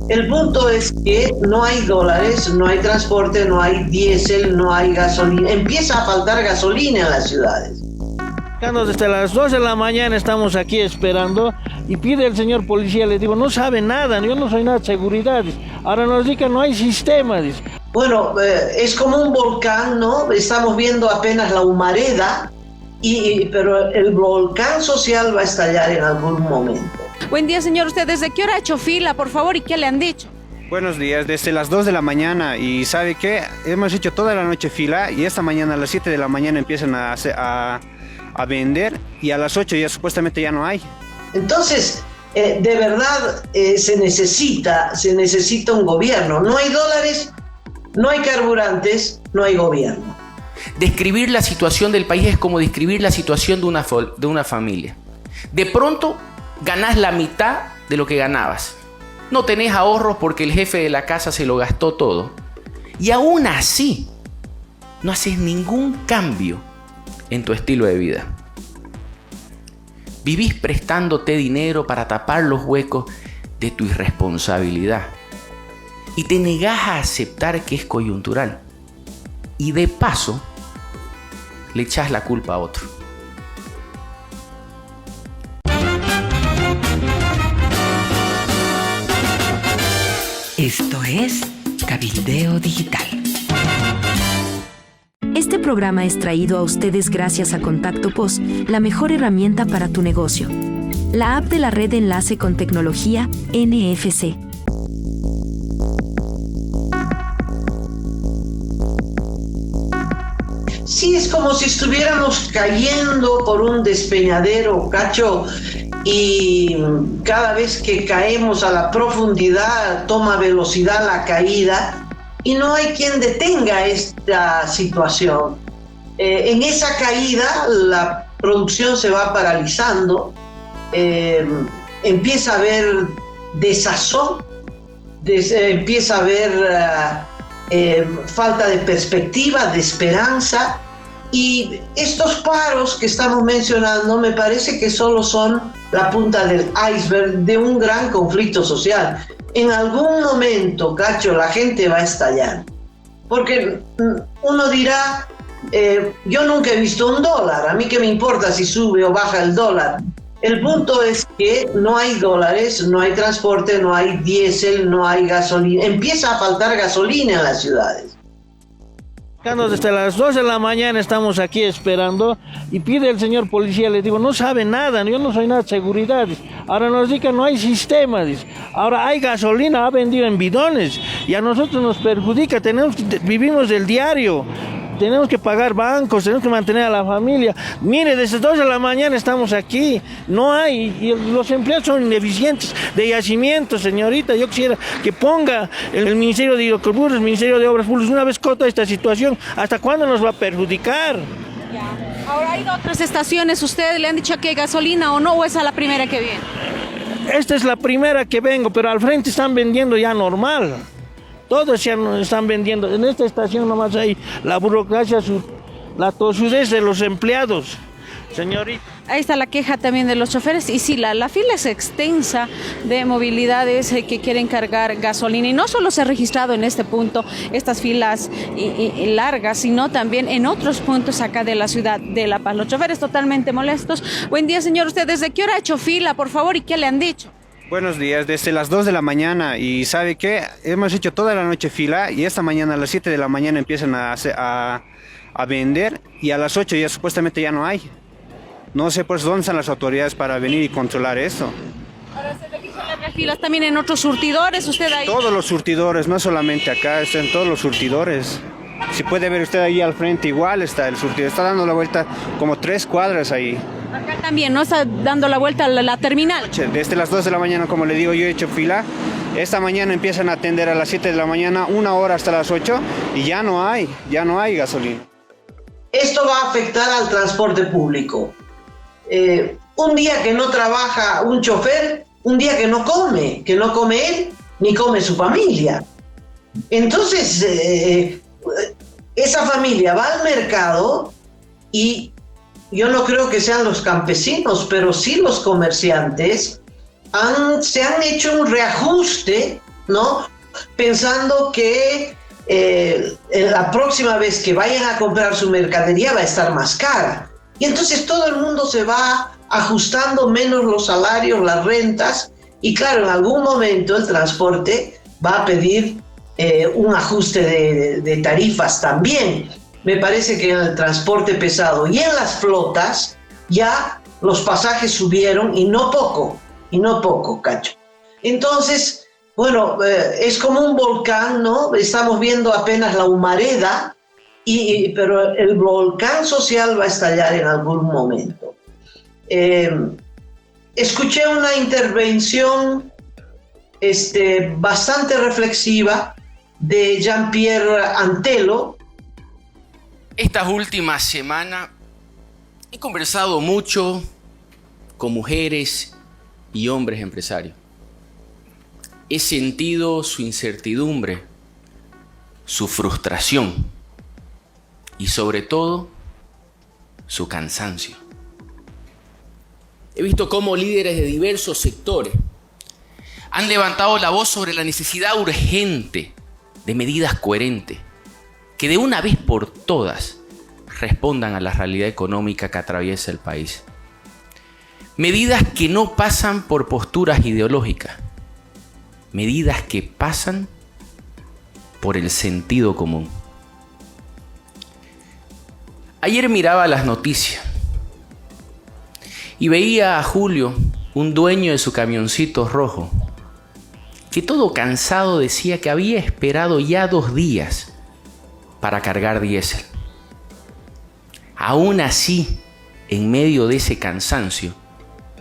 El punto es que no hay dólares, no hay transporte, no hay diésel, no hay gasolina. Empieza a faltar gasolina en las ciudades. Desde las 2 de la mañana estamos aquí esperando y pide el señor policía, le digo, no sabe nada, yo no soy nada de seguridad. Ahora nos dice que no hay sistema. Bueno, es como un volcán, ¿no? Estamos viendo apenas la humareda, pero el volcán social va a estallar en algún momento. Buen día, señor. ¿Usted desde qué hora ha hecho fila, por favor, y qué le han dicho? Buenos días, desde las 2 de la mañana y ¿sabe qué? Hemos hecho toda la noche fila y esta mañana a las 7 de la mañana empiezan a vender y a las 8 ya supuestamente ya no hay. Entonces, de verdad se necesita un gobierno. No hay dólares, no hay carburantes, no hay gobierno. Describir la situación del país es como describir la situación de una familia. De pronto ganás la mitad de lo que ganabas. No tenés ahorros porque el jefe de la casa se lo gastó todo. Y aún así, no haces ningún cambio en tu estilo de vida. Vivís prestándote dinero para tapar los huecos de tu irresponsabilidad. Y te negás a aceptar que es coyuntural. Y de paso, le echás la culpa a otro. Esto es Cabildeo Digital. Este programa es traído a ustedes gracias a Contacto POS, la mejor herramienta para tu negocio. La app de la red de enlace con tecnología NFC. Sí, es como si estuviéramos cayendo por un despeñadero, Cacho, y cada vez que caemos a la profundidad toma velocidad la caída y no hay quien detenga esta situación. En esa caída la producción se va paralizando, empieza a haber desazón, empieza a haber falta de perspectiva, de esperanza, y estos paros que estamos mencionando me parece que solo son la punta del iceberg de un gran conflicto social. En algún momento, Cacho, la gente va a estallar, porque uno dirá, yo nunca he visto un dólar, a mí qué me importa si sube o baja el dólar. El punto es que no hay dólares, no hay transporte, no hay diésel, no hay gasolina. Empieza a faltar gasolina en las ciudades. Desde las 2 de la mañana estamos aquí esperando y pide el señor policía, le digo, no sabe nada, yo no soy nada de seguridad. Ahora nos dice que no hay sistema. Ahora hay gasolina, ha vendido en bidones y a nosotros nos perjudica, vivimos del diario. Tenemos que pagar bancos, tenemos que mantener a la familia. Mire, desde 2 de la mañana estamos aquí, no hay, y los empleados son ineficientes de yacimientos, señorita. Yo quisiera que ponga el Ministerio de Hidrocarburos, el Ministerio de Obras Públicas, una vez corta esta situación, ¿hasta cuándo nos va a perjudicar? Ya. Ahora hay otras estaciones, ¿ustedes le han dicho que hay gasolina o no, o esa es la primera que viene? Esta es la primera que vengo, pero al frente están vendiendo ya normal. Todos ya nos están vendiendo. En esta estación nomás hay la burocracia, la tosudez de los empleados, señorita. Ahí está la queja también de los choferes. Y sí, la fila es extensa de movilidades que quieren cargar gasolina. Y no solo se ha registrado en este punto estas filas largas, sino también en otros puntos acá de la ciudad de La Paz. Los choferes totalmente molestos. Buen día, señor. ¿Usted desde qué hora ha hecho fila, por favor, y qué le han dicho? Buenos días, desde las 2 de la mañana y ¿sabe qué? Hemos hecho toda la noche fila y esta mañana a las 7 de la mañana empiezan a vender y a las 8 ya supuestamente ya no hay. No sé pues dónde están las autoridades para venir y controlar esto. Ahora se registran las filas también en otros surtidores, usted ahí. Todos los surtidores, no solamente acá, están todos los surtidores. Si puede ver usted ahí al frente, igual está el surtidor, está dando la vuelta como 3 cuadras ahí. Acá también, ¿no? Está dando la vuelta a la terminal. Desde las 2 de la mañana, como le digo, yo he hecho fila. Esta mañana empiezan a atender a las 7 de la mañana, 1 hora hasta las 8 y ya no hay gasolina. Esto va a afectar al transporte público. Un día que no trabaja un chofer, un día que no come él, ni come su familia. Entonces, esa familia va al mercado y yo no creo que sean los campesinos, pero sí los comerciantes se han hecho un reajuste ¿no? Pensando que la próxima vez que vayan a comprar su mercadería va a estar más cara. Y entonces todo el mundo se va ajustando menos los salarios, las rentas, y claro, en algún momento el transporte va a pedir un ajuste de tarifas también. Me parece que en el transporte pesado y en las flotas ya los pasajes subieron y no poco, Cacho. Entonces, bueno, es como un volcán, ¿no? Estamos viendo apenas la humareda, pero el volcán social va a estallar en algún momento. Escuché una intervención bastante reflexiva de Jean-Pierre Antelo. Estas últimas semanas he conversado mucho con mujeres y hombres empresarios. He sentido su incertidumbre, su frustración y sobre todo su cansancio. He visto cómo líderes de diversos sectores han levantado la voz sobre la necesidad urgente de medidas coherentes que de una vez por todas respondan a la realidad económica que atraviesa el país. Medidas que no pasan por posturas ideológicas, medidas que pasan por el sentido común. Ayer miraba las noticias y veía a Julio, un dueño de su camioncito rojo, que todo cansado decía que había esperado ya 2 días para cargar diésel. Aún así, en medio de ese cansancio,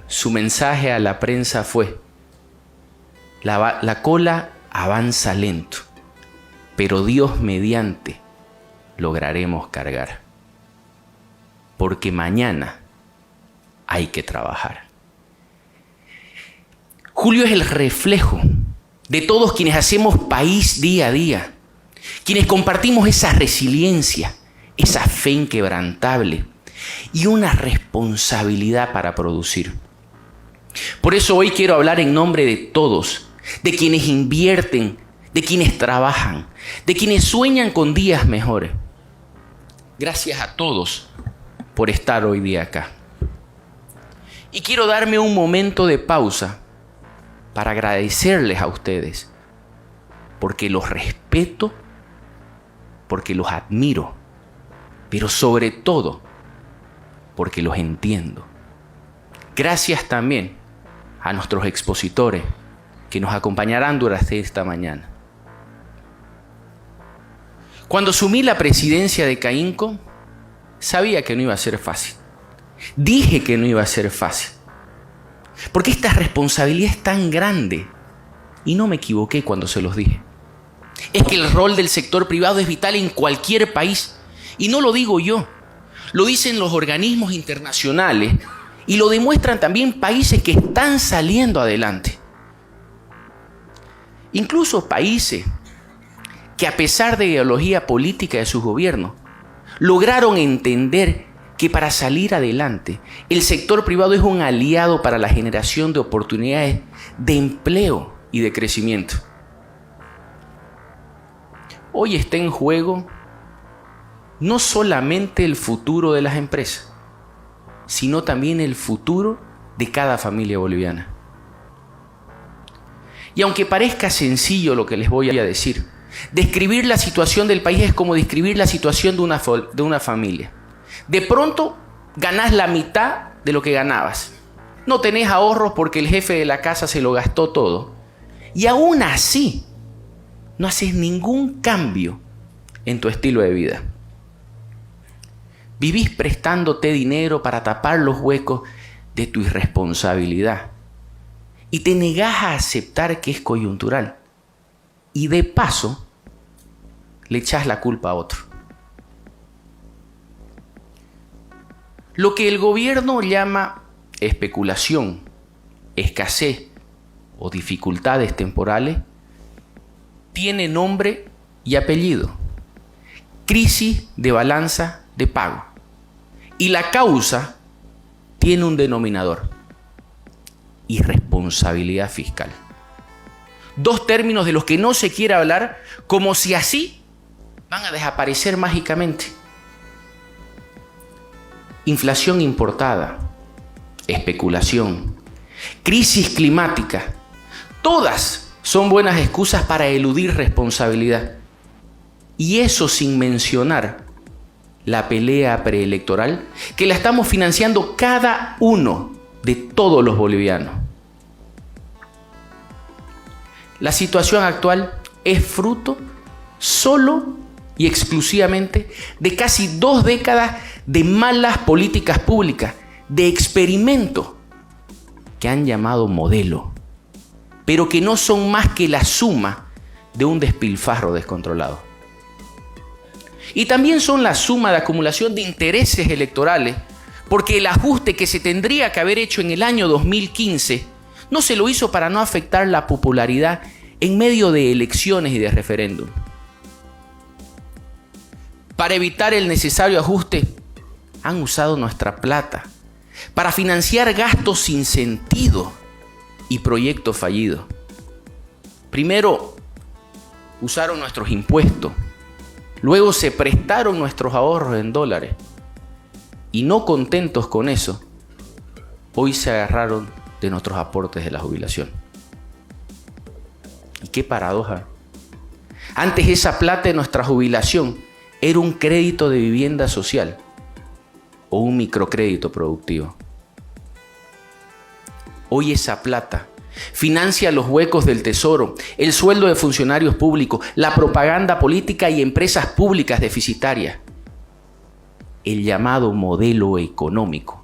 su mensaje a la prensa fue: la cola avanza lento, pero Dios mediante lograremos cargar, porque mañana hay que trabajar. Julio es el reflejo de todos quienes hacemos país día a día, quienes compartimos esa resiliencia, esa fe inquebrantable y una responsabilidad para producir. Por eso hoy quiero hablar en nombre de todos, de quienes invierten, de quienes trabajan, de quienes sueñan con días mejores. Gracias a todos por estar hoy día acá. Y quiero darme un momento de pausa para agradecerles a ustedes, porque los respeto, porque los admiro, pero sobre todo porque los entiendo. Gracias también a nuestros expositores que nos acompañarán durante esta mañana. Cuando asumí la presidencia de CAINCO, sabía que no iba a ser fácil. Dije que no iba a ser fácil, porque esta responsabilidad es tan grande, y no me equivoqué cuando se los dije. Es que el rol del sector privado es vital en cualquier país, y no lo digo yo, lo dicen los organismos internacionales y lo demuestran también países que están saliendo adelante. Incluso países que, a pesar de la ideología política de sus gobiernos, lograron entender que para salir adelante el sector privado es un aliado para la generación de oportunidades de empleo y de crecimiento. Hoy está en juego no solamente el futuro de las empresas, sino también el futuro de cada familia boliviana. Y aunque parezca sencillo lo que les voy a decir, describir la situación del país es como describir la situación de una familia. De pronto ganás la mitad de lo que ganabas. No tenés ahorros porque el jefe de la casa se lo gastó todo. Y aún así, no haces ningún cambio en tu estilo de vida. Vivís prestándote dinero para tapar los huecos de tu irresponsabilidad. Y te negás a aceptar que es coyuntural. Y de paso, le echás la culpa a otro. Lo que el gobierno llama especulación, escasez o dificultades temporales tiene nombre y apellido: crisis de balanza de pago. Y la causa tiene un denominador: irresponsabilidad fiscal. Dos términos de los que no se quiere hablar, como si así van a desaparecer mágicamente. Inflación importada, especulación, crisis climática, todas son buenas excusas para eludir responsabilidad. Y eso sin mencionar la pelea preelectoral que la estamos financiando cada uno de todos los bolivianos. La situación actual es fruto solo y exclusivamente de casi 2 décadas de malas políticas públicas, de experimento que han llamado modelo, pero que no son más que la suma de un despilfarro descontrolado. Y también son la suma de acumulación de intereses electorales, porque el ajuste que se tendría que haber hecho en el año 2015 no se lo hizo para no afectar la popularidad en medio de elecciones y de referéndum. Para evitar el necesario ajuste, han usado nuestra plata para financiar gastos sin sentido y proyectos fallidos. Primero, usaron nuestros impuestos. Luego se prestaron nuestros ahorros en dólares. Y no contentos con eso, hoy se agarraron de nuestros aportes de la jubilación. Y qué paradoja. Antes esa plata de nuestra jubilación era un crédito de vivienda social o un microcrédito productivo. Hoy esa plata financia los huecos del tesoro, el sueldo de funcionarios públicos, la propaganda política y empresas públicas deficitarias. El llamado modelo económico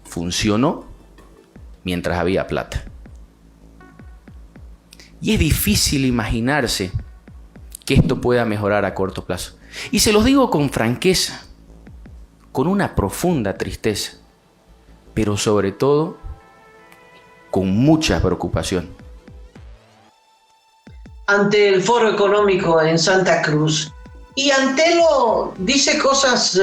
funcionó mientras había plata. Y es difícil imaginarse que esto pueda mejorar a corto plazo. Y se los digo con franqueza, con una profunda tristeza, pero sobre todo con mucha preocupación. Ante el Foro Económico en Santa Cruz, y Antelo dice cosas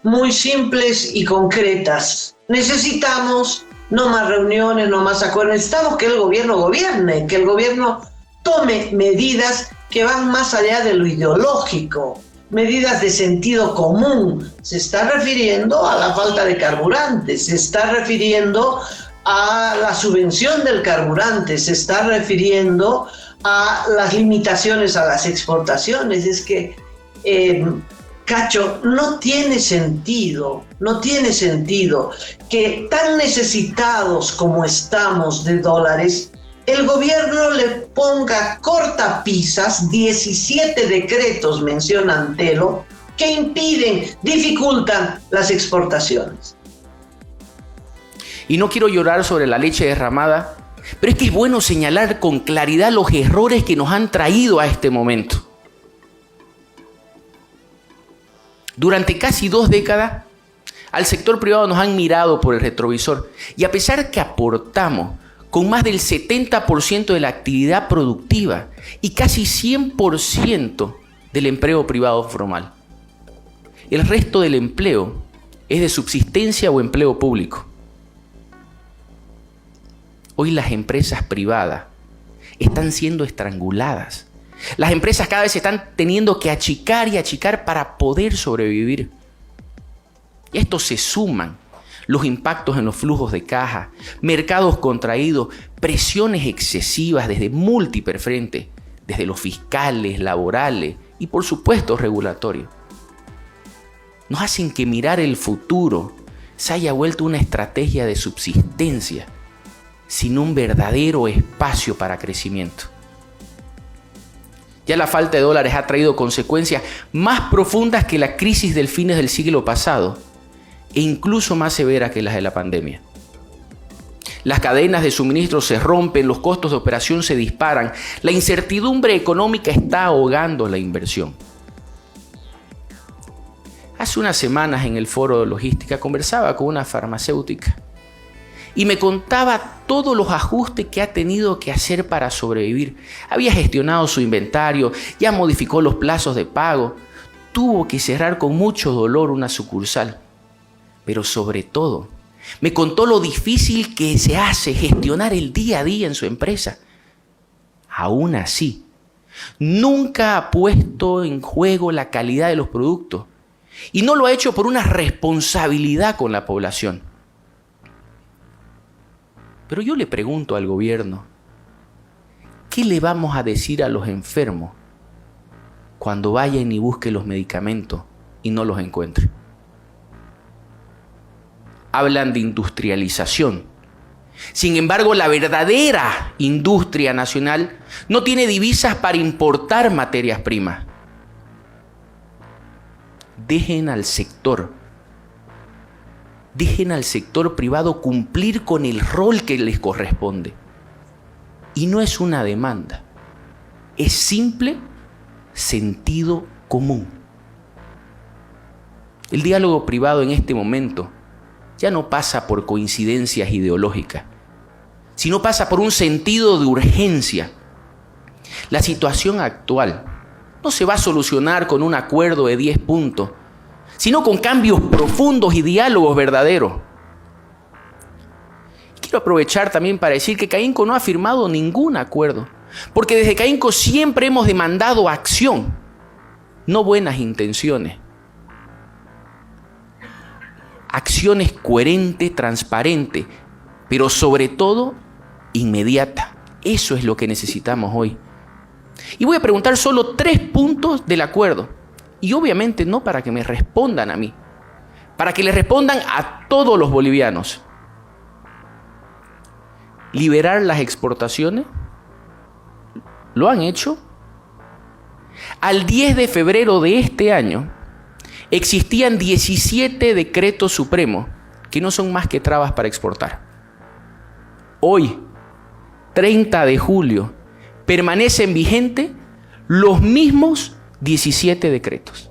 muy simples y concretas. Necesitamos no más reuniones, no más acuerdos. Necesitamos que el gobierno gobierne, que el gobierno tome medidas que van más allá de lo ideológico, medidas de sentido común. Se está refiriendo a la falta de carburante, se está refiriendo a la subvención del carburante, se está refiriendo a las limitaciones a las exportaciones. Es que, Cacho, no tiene sentido que tan necesitados como estamos de dólares, el gobierno le ponga cortapisas, 17 decretos, menciona Antelo, que impiden, dificultan las exportaciones. Y no quiero llorar sobre la leche derramada, pero es que es bueno señalar con claridad los errores que nos han traído a este momento. Durante casi 2 décadas, al sector privado nos han mirado por el retrovisor y a pesar que aportamos con más del 70% de la actividad productiva y casi 100% del empleo privado formal, el resto del empleo es de subsistencia o empleo público. Hoy las empresas privadas están siendo estranguladas. Las empresas cada vez se están teniendo que achicar y achicar para poder sobrevivir. Y a esto se suman los impactos en los flujos de caja, mercados contraídos, presiones excesivas desde múltiples frentes, desde los fiscales, laborales y por supuesto regulatorios. Nos hacen que mirar el futuro se haya vuelto una estrategia de subsistencia, sin un verdadero espacio para crecimiento. Ya la falta de dólares ha traído consecuencias más profundas que la crisis del fines del siglo pasado e incluso más severas que las de la pandemia. Las cadenas de suministro se rompen, los costos de operación se disparan, la incertidumbre económica está ahogando la inversión. Hace unas semanas en el foro de logística conversaba con una farmacéutica y me contaba todos los ajustes que ha tenido que hacer para sobrevivir. Había gestionado su inventario, ya modificó los plazos de pago, tuvo que cerrar con mucho dolor una sucursal. Pero sobre todo, me contó lo difícil que se hace gestionar el día a día en su empresa. Aún así, nunca ha puesto en juego la calidad de los productos y no lo ha hecho por una responsabilidad con la población. Pero yo le pregunto al gobierno, ¿qué le vamos a decir a los enfermos cuando vayan y busquen los medicamentos y no los encuentren? Hablan de industrialización. Sin embargo, la verdadera industria nacional no tiene divisas para importar materias primas. Dejen al sector privado cumplir con el rol que les corresponde. Y no es una demanda, es simple sentido común. El diálogo privado en este momento ya no pasa por coincidencias ideológicas, sino pasa por un sentido de urgencia. La situación actual no se va a solucionar con un acuerdo de 10 puntos, sino con cambios profundos y diálogos verdaderos. Quiero aprovechar también para decir que CAINCO no ha firmado ningún acuerdo, porque desde CAINCO siempre hemos demandado acción, no buenas intenciones. Acciones coherentes, transparentes, pero sobre todo inmediatas. Eso es lo que necesitamos hoy. Y voy a preguntar solo 3 puntos del acuerdo. Y obviamente no para que me respondan a mí, para que le respondan a todos los bolivianos. Liberar las exportaciones. ¿Lo han hecho? Al 10 de febrero de este año, existían 17 decretos supremos que no son más que trabas para exportar. Hoy, 30 de julio, permanecen vigentes los mismos 17 decretos.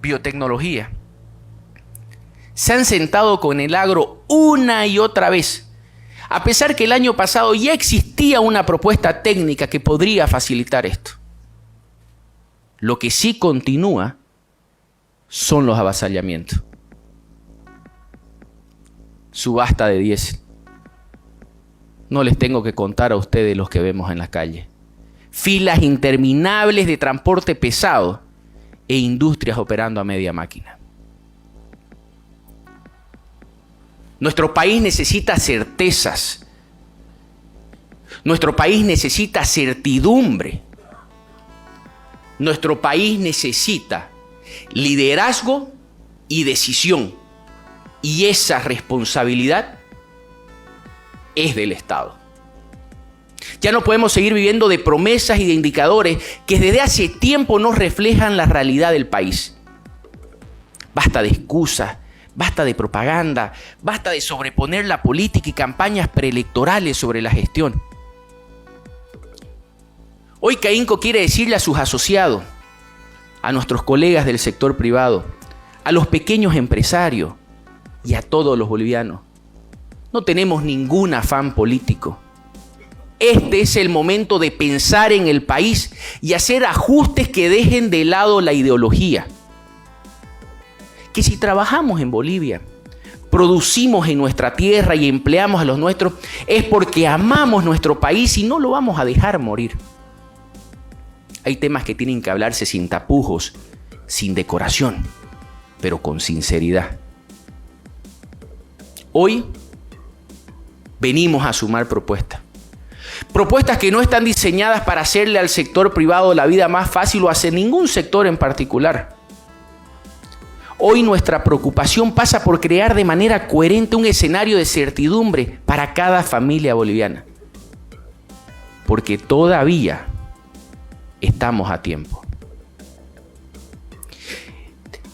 Biotecnología. Se han sentado con el agro una y otra vez, a pesar que el año pasado ya existía una propuesta técnica que podría facilitar esto. Lo que sí continúa son los avasallamientos. Subasta de diésel. No les tengo que contar a ustedes los que vemos en la calle. Filas interminables de transporte pesado e industrias operando a media máquina. Nuestro país necesita certezas. Nuestro país necesita certidumbre. Nuestro país necesita liderazgo y decisión. Y esa responsabilidad es del Estado. Ya no podemos seguir viviendo de promesas y de indicadores que desde hace tiempo no reflejan la realidad del país. Basta de excusas, basta de propaganda, basta de sobreponer la política y campañas preelectorales sobre la gestión. Hoy CAINCO quiere decirle a sus asociados, a nuestros colegas del sector privado, a los pequeños empresarios y a todos los bolivianos: no tenemos ningún afán político. Este es el momento de pensar en el país y hacer ajustes que dejen de lado la ideología. Que si trabajamos en Bolivia, producimos en nuestra tierra y empleamos a los nuestros, es porque amamos nuestro país y no lo vamos a dejar morir. Hay temas que tienen que hablarse sin tapujos, sin decoración, pero con sinceridad. Hoy venimos a sumar propuestas. Propuestas que no están diseñadas para hacerle al sector privado la vida más fácil o hacer ningún sector en particular. Hoy nuestra preocupación pasa por crear de manera coherente un escenario de certidumbre para cada familia boliviana. Porque todavía estamos a tiempo.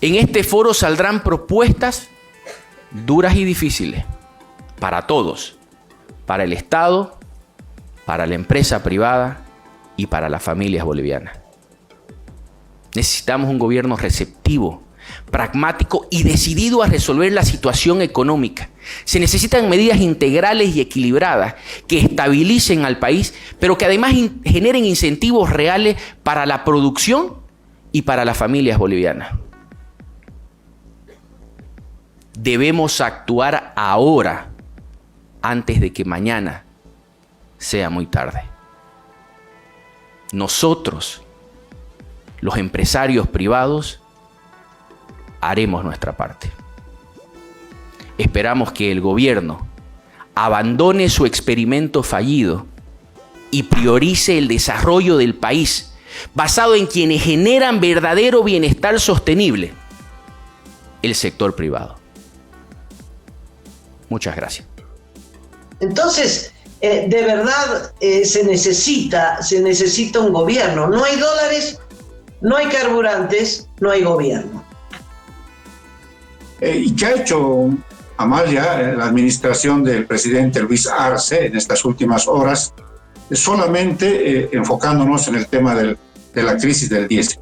En este foro saldrán propuestas duras y difíciles para todos, para el Estado, para la empresa privada y para las familias bolivianas. Necesitamos un gobierno receptivo, pragmático y decidido a resolver la situación económica. Se necesitan medidas integrales y equilibradas que estabilicen al país, pero que además generen incentivos reales para la producción y para las familias bolivianas. Debemos actuar ahora, antes de que mañana sea muy tarde. Nosotros, los empresarios privados, haremos nuestra parte. Esperamos que el gobierno abandone su experimento fallido y priorice el desarrollo del país basado en quienes generan verdadero bienestar sostenible, el sector privado. Muchas gracias. Entonces, de verdad se necesita un gobierno. No hay dólares, no hay carburantes, no hay gobierno. ¿Y qué ha hecho Amalia, la administración del presidente Luis Arce en estas últimas horas? Solamente enfocándonos en el tema de la crisis del diésel.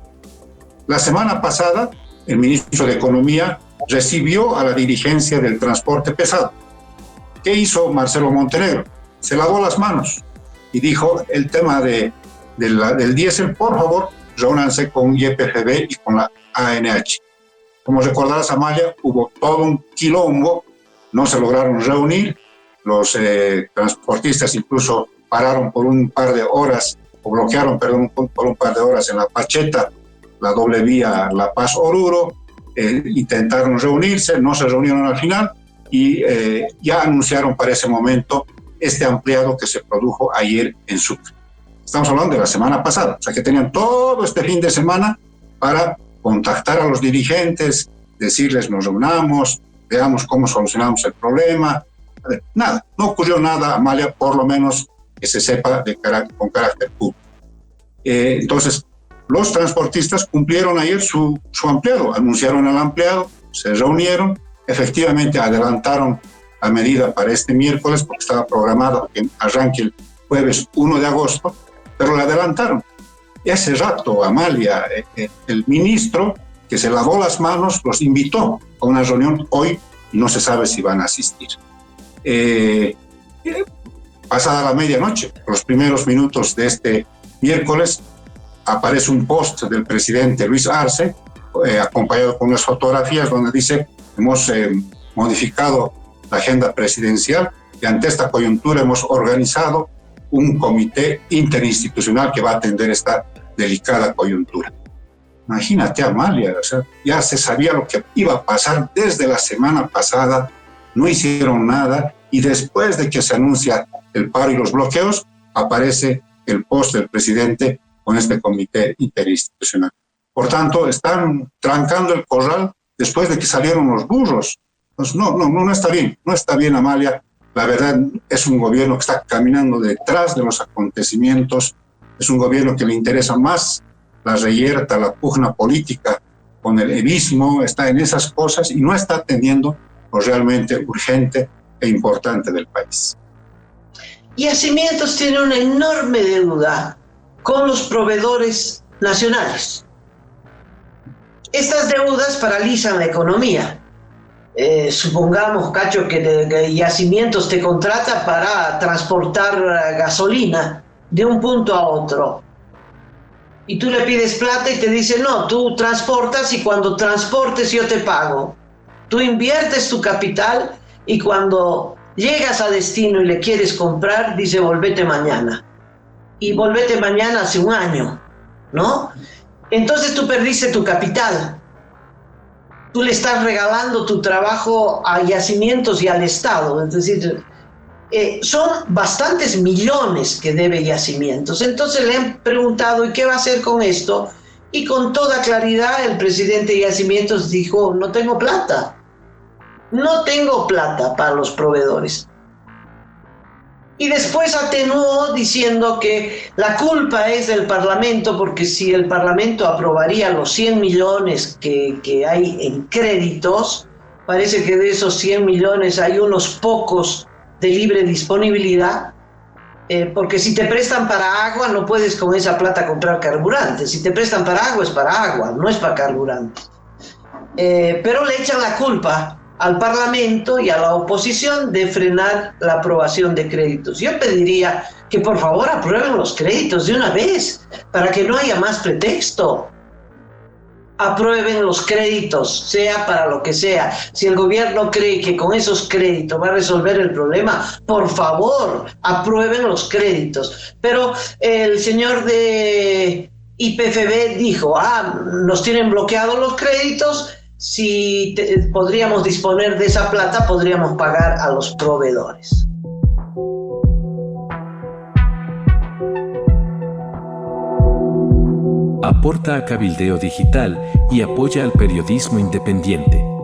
La semana pasada, el ministro de Economía recibió a la dirigencia del transporte pesado. ¿Qué hizo Marcelo Montenegro? Se lavó las manos y dijo: el tema del diésel, por favor, reúnanse con YPFB y con la ANH. Como recordarás, Amalia, hubo todo un quilombo, no se lograron reunir, los transportistas incluso pararon por un par de horas, o bloquearon, perdón, por un par de horas en la Pacheta, la doble vía La Paz-Oruro, intentaron reunirse, no se reunieron al final, y ya anunciaron para ese momento este ampliado que se produjo ayer en Sucre. Estamos hablando de la semana pasada, o sea que tenían todo este fin de semana para contactar a los dirigentes, decirles: nos reunamos, veamos cómo solucionamos el problema. Nada, no ocurrió nada, Amalia, por lo menos que se sepa con carácter público. Entonces, los transportistas cumplieron ayer su ampliado, anunciaron el ampliado, se reunieron, efectivamente adelantaron la medida para este miércoles porque estaba programado que arranque el jueves 1 de agosto, pero la adelantaron. Y hace rato, Amalia, el ministro que se lavó las manos, los invitó a una reunión hoy y no se sabe si van a asistir. Pasada la medianoche, los primeros minutos de este miércoles, aparece un post del presidente Luis Arce, acompañado con unas fotografías donde dice: hemos modificado la agenda presidencial y ante esta coyuntura hemos organizado un comité interinstitucional que va a atender esta delicada coyuntura. Imagínate, Amalia, o sea, ya se sabía lo que iba a pasar desde la semana pasada, no hicieron nada, y después de que se anuncia el paro y los bloqueos, aparece el post del presidente con este comité interinstitucional. Por tanto, están trancando el corral después de que salieron los burros. Pues no está bien, Amalia. La verdad, es un gobierno que está caminando detrás de los acontecimientos, es un gobierno que le interesa más la reyerta, la pugna política con el evismo, está en esas cosas y no está atendiendo lo realmente urgente e importante del país. Yacimientos tiene una enorme deuda con los proveedores nacionales. Estas deudas paralizan la economía. Supongamos, Cacho, que Yacimientos te contrata para transportar gasolina de un punto a otro. Y tú le pides plata y te dice: no, tú transportas y cuando transportes yo te pago. Tú inviertes tu capital y cuando llegas a destino y le quieres comprar, dice: volvete mañana. Y volvete mañana hace un año, ¿no? Entonces tú perdiste tu capital. Tú le estás regalando tu trabajo a Yacimientos y al Estado. Es decir, son bastantes millones que debe Yacimientos. Entonces le han preguntado: ¿y qué va a hacer con esto? Y con toda claridad el presidente de Yacimientos dijo: no tengo plata. No tengo plata para los proveedores. Y después atenuó diciendo que la culpa es del Parlamento, porque si el Parlamento aprobaría los 100 millones que hay en créditos, parece que de esos 100 millones hay unos pocos de libre disponibilidad, porque si te prestan para agua no puedes con esa plata comprar carburante. Si te prestan para agua es para agua, no es para carburante. Pero le echan la culpa al Parlamento y a la oposición de frenar la aprobación de créditos. Yo pediría que por favor aprueben los créditos de una vez, para que no haya más pretexto. aprueben los créditos, sea para lo que sea. Si el gobierno cree que con esos créditos va a resolver el problema, por favor, aprueben los créditos. Pero el señor de IPFB dijo, nos tienen bloqueados los créditos, si podríamos disponer de esa plata, podríamos pagar a los proveedores. Aporta a Cabildeo Digital y apoya al periodismo independiente.